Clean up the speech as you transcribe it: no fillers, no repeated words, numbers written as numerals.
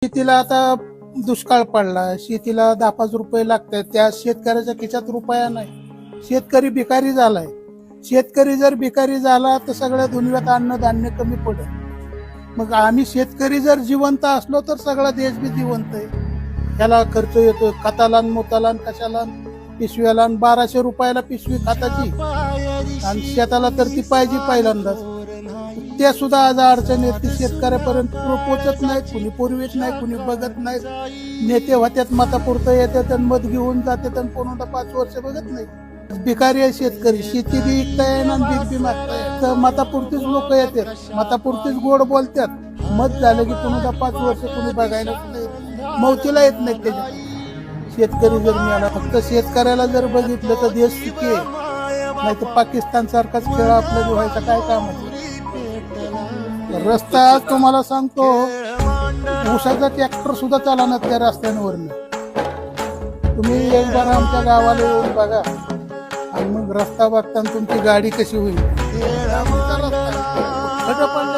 शेतीला आता दुष्काळ पडला, शेतीला 10-5 रुपये लागतात, त्या शेतकऱ्याच्या खिशात रुपया नाही. शेतकरी भिकारी झालाय. शेतकरी जर भिकारी झाला तर सगळ्या दुनियेत अन्नधान्य कमी पडेल. मग आम्ही शेतकरी जर जिवंत असलो तर सगळा देश बी जिवंत आहे. त्याला खर्च येतो खताला, मोताला, कशाला, पिशव्याला. 1200 रुपयाला पिशवी खताची आणि शेताला तर ती पाहिजे पहिल्यांदाच. ते सुद्धा आज अडचण येते, शेतकऱ्यापर्यंत पोहोचत नाहीत. कुणी पुरवीत नाही, कुणी बघत नाहीत. नेते होत्यात, मतापुरतं येतात आणि मत घेऊन जातात आणि कोणाला 5 वर्ष बघत नाही. भिकारी आहे शेतकरी. शेती बी विकता येईना, पीक बी मागता येईल. तर मतापुरतीच लोक येतात, मतापुरतीच गोड बोलतात. मत झालं की कोणाला 5 वर्ष कुणी बघायला मौतीला येत नाही. त्याच्या शेतकरी जर मिळाला, फक्त शेतकऱ्याला जर बघितलं तर देश सुखी आहे. नाही तर पाकिस्तान सारखाच खेळ आपल्याला व्हायचा काय काम आहे. रस्ता तुम्हाला सांगतो, ऊसाचा ट्रॅक्टर सुद्धा चालणार त्या रस्त्यांवरनं. तुम्ही एक बार आमच्या गावाला येऊन बघा आणि मग रस्ता बघताना तुमची गाडी कशी होईल. खडं पण